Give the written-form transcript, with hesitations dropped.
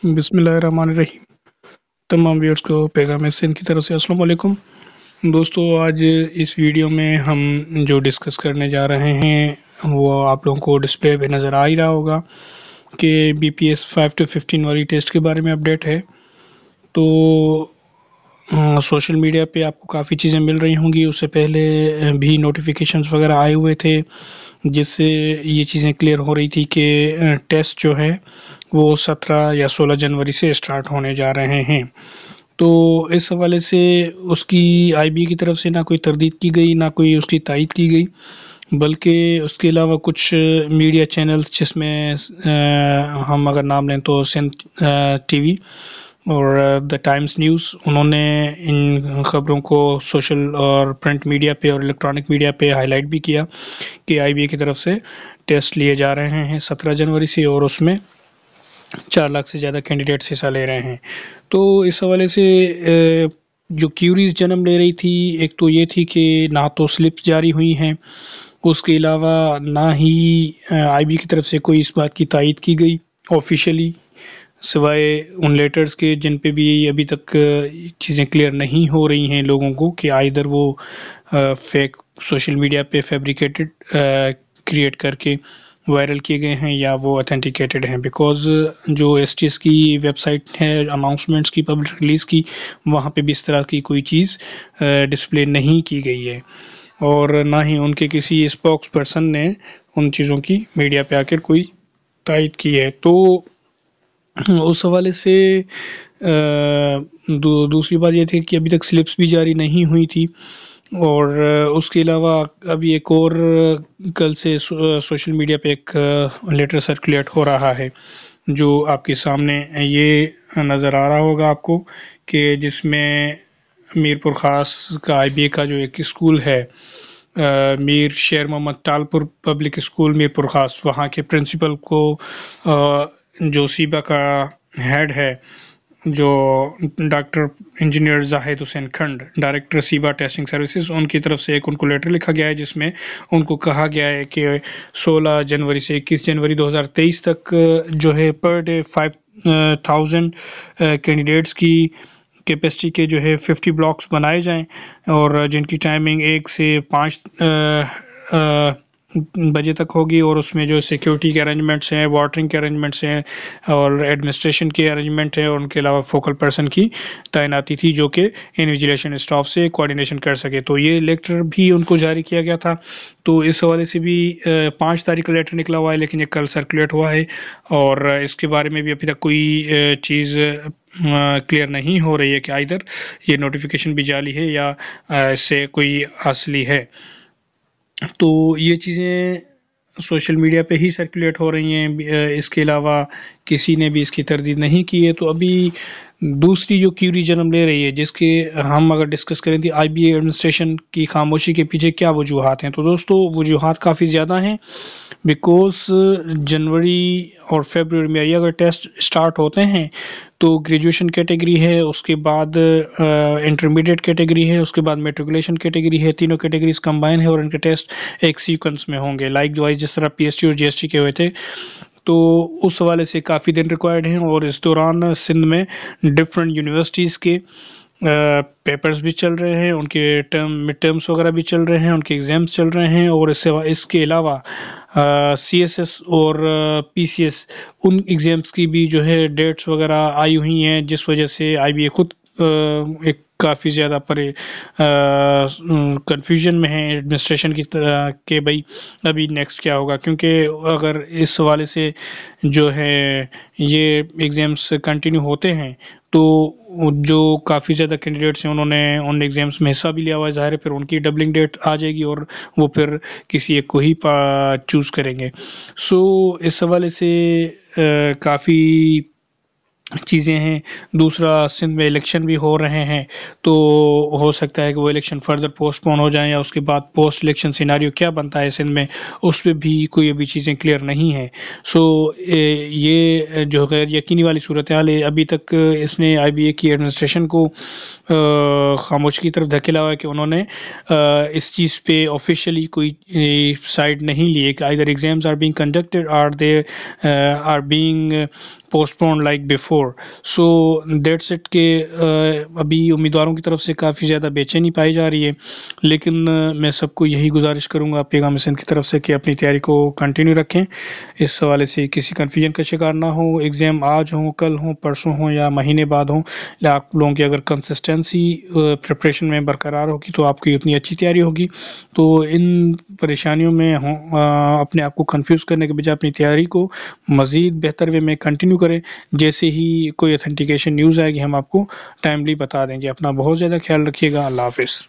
بسم اللہ الرحمن الرحیم۔ تمام ویورز کو پیغام سند کی طرف سے السلام علیکم دوستو۔ آج اس ویڈیو میں ہم جو ڈسکس کرنے جا رہے ہیں وہ آپ لوگوں کو ڈسپلے پہ نظر آ ہی رہا ہوگا کہ BPS 5 to 15 والی ٹیسٹ کے بارے میں اپڈیٹ ہے۔ تو سوشل میڈیا پہ آپ کو کافی چیزیں مل رہی ہوں گی، اس سے پہلے بھی نوٹیفیکیشنز وغیرہ آئے ہوئے تھے جس سے یہ چیزیں کلیئر ہو رہی تھی کہ ٹیسٹ جو ہے وہ 17 یا 16 جنوری سے اسٹارٹ ہونے جا رہے ہیں۔ تو اس حوالے سے اس کی IBA کی طرف سے نہ کوئی تردید کی گئی، نہ کوئی اس کی تائید کی گئی، بلکہ اس کے علاوہ کچھ میڈیا چینلز جس میں ہم اگر نام لیں تو سندھ TV اور دا ٹائمز نیوز، انہوں نے ان خبروں کو سوشل اور پرنٹ میڈیا پہ اور الیکٹرانک میڈیا پہ ہائی لائٹ بھی کیا کہ IBA کی طرف سے ٹیسٹ لیے جا رہے ہیں 17 جنوری سے، اور اس میں 4 لاکھ سے زیادہ کینڈیڈیٹس حصہ لے رہے ہیں۔ تو اس حوالے سے جو کیوریز جنم لے رہی تھی، ایک تو یہ تھی کہ نہ تو سلپس جاری ہوئی ہیں، اس کے علاوہ نہ ہی IBA کی طرف سے کوئی اس بات کی تائید کی گئی آفیشیلی، سوائے ان لیٹرز کے جن پہ بھی ابھی تک چیزیں کلیئر نہیں ہو رہی ہیں لوگوں کو کہ آئیدر وہ فیک سوشل میڈیا پہ فیبریکیٹڈ کریٹ کر کے وائرل کیے گئے ہیں یا وہ اتھینٹیکیٹڈ ہیں، بیکاز جو STS کی ویب سائٹ ہے اناؤنسمنٹس کی پبلک ریلیز کی، وہاں پہ بھی اس طرح کی کوئی چیز ڈسپلے نہیں کی گئی ہے، اور نہ ہی ان کے کسی اسپوکس پرسن نے ان چیزوں کی میڈیا پہ آ کر کوئی تائید کی ہے۔ تو اس حوالے سے دوسری بات یہ تھی کہ ابھی تک سلپس بھی جاری نہیں ہوئی تھی، اور اس کے علاوہ ابھی ایک اور کل سے سوشل میڈیا پہ ایک لیٹر سرکولیٹ ہو رہا ہے جو آپ کے سامنے یہ نظر آ رہا ہوگا آپ کو، کہ جس میں میر پور خاص کا IBA کا جو ایک اسکول ہے، میر شیر محمد ٹالپور پبلک اسکول میر پور خاص، وہاں کے پرنسپل کو جو سیبا کا ہیڈ ہے، جو ڈاکٹر انجینئر زاہد حسین کھنڈ، ڈائریکٹر سیبا ٹیسٹنگ سروسز، ان کی طرف سے ان کو لیٹر لکھا گیا ہے جس میں ان کو کہا گیا ہے کہ 16 جنوری سے 21 جنوری 2023 تک جو ہے پر ڈے 5000 کینڈیڈیٹس کی کیپیسٹی کے جو ہے 50 بلاکس بنائے جائیں، اور جن کی ٹائمنگ 1 سے 5 بجے تک ہوگی، اور اس میں جو سیکیورٹی کے ارینجمنٹس ہیں، واٹرنگ کے ارینجمنٹس ہیں، اور ایڈمنسٹریشن کے ارینجمنٹ ہیں، اور ان کے علاوہ فوکل پرسن کی تعیناتی تھی جو کہ انویجیلیشن اسٹاف سے کوارڈینیشن کر سکے۔ تو یہ لیٹر بھی ان کو جاری کیا گیا تھا، تو اس حوالے سے بھی 5 تاریخ کا لیٹر نکلا ہوا ہے، لیکن یہ کل سرکولیٹ ہوا ہے، اور اس کے بارے میں بھی ابھی تک کوئی چیز کلیئر نہیں ہو رہی ہے کہ ادھر یہ نوٹیفیکیشن بھی جعلی ہے یا اس سے کوئی اصلی ہے۔ تو یہ چیزیں سوشل میڈیا پہ ہی سرکولیٹ ہو رہی ہیں، اس کے علاوہ کسی نے بھی اس کی تردید نہیں کی ہے۔ تو ابھی دوسری جو کیوری جنم لے رہی ہے، جس کے ہم اگر ڈسکس کریں تو IBA ایڈمنسٹریشن کی خاموشی کے پیچھے کیا وجوہات ہیں، تو دوستو وجوہات کافی زیادہ ہیں، بیکوز جنوری اور فیبروری میں اگر ٹیسٹ سٹارٹ ہوتے ہیں تو گریجویشن کیٹیگری ہے، اس کے بعد انٹرمیڈیٹ کیٹیگری ہے، اس کے بعد میٹریکولیشن کیٹیگری ہے، تینوں کیٹیگریز کمبائن ہے، اور ان کے ٹیسٹ ایک سیکوینس میں ہوں گے، لائک وائز جس طرح PST اور GST کے ہوئے تھے۔ تو اس حوالے سے کافی دن ریکوائرڈ ہیں، اور اس دوران سندھ میں ڈفرینٹ یونیورسٹیز کے پیپرز بھی چل رہے ہیں، ان کے مڈ ٹرمز وغیرہ بھی چل رہے ہیں، ان کے ایگزامز چل رہے ہیں، اور اس کے علاوہ CSS اور PCS ان ایگزامز کی بھی جو ہے ڈیٹس وغیرہ آئی ہوئی ہیں، جس وجہ سے IBA خود ایک کافی زیادہ کنفیوژن میں ہے ایڈمنسٹریشن کی طرح کہ بھئی ابھی نیکسٹ کیا ہوگا، کیونکہ اگر اس حوالے سے جو ہے یہ ایگزامز کنٹینیو ہوتے ہیں تو جو کافی زیادہ کینڈیڈیٹس ہیں انہوں نے ان ایگزامز میں حصہ بھی لیا ہوا ہے، ظاہر ہے پھر ان کی ڈبلنگ ڈیٹ آ جائے گی اور وہ پھر کسی ایک کو ہی چوز کریں گے۔ سو اس حوالے سے کافی چیزیں ہیں۔ دوسرا، سندھ میں الیکشن بھی ہو رہے ہیں، تو ہو سکتا ہے کہ وہ الیکشن فردر پوسٹ پون ہو جائیں، یا اس کے بعد پوسٹ الیکشن سیناریو کیا بنتا ہے سندھ میں، اس پہ بھی کوئی ابھی چیزیں کلیئر نہیں ہیں۔ سو یہ جو غیر یقینی والی صورتحال ہے، ابھی تک اس نے IBA کی ایڈمنسٹریشن کو خاموشی کی طرف دھکیلا ہوا ہے کہ انہوں نے اس چیز پہ آفیشیلی کوئی سائڈ نہیں لی ہے کہ either exams are being conducted or they are being postponed like before. So that's it کہ ابھی امیدواروں کی طرف سے کافی زیادہ بے چینی پائی جا رہی ہے، لیکن میں سب کو یہی گزارش کروں گا پیغام سندھ کی طرف سے کہ اپنی تیاری کو کنٹینیو رکھیں، اس حوالے سے کسی کنفیوژن کا شکار نہ ہو. ایگزام آج ہوں، کل ہوں، پرسوں ہوں یا مہینے بعد ہوں، آپ لوگوں کی اگر کنسسٹنسی پریپریشن میں برقرار ہوگی تو آپ کی اتنی اچھی تیاری ہوگی. تو ان پریشانیوں میں اپنے آپ کو کنفیوز کرنے کے بجائے اپنی تیاری کو مزید بہتر وے میں کنٹینیو کریں. جیسے ہی کوئی اتھینٹیکیشن نیوز آئے گی ہم آپ کو ٹائملی بتا دیں گے. اپنا بہت زیادہ خیال رکھیے گا. اللہ حافظ.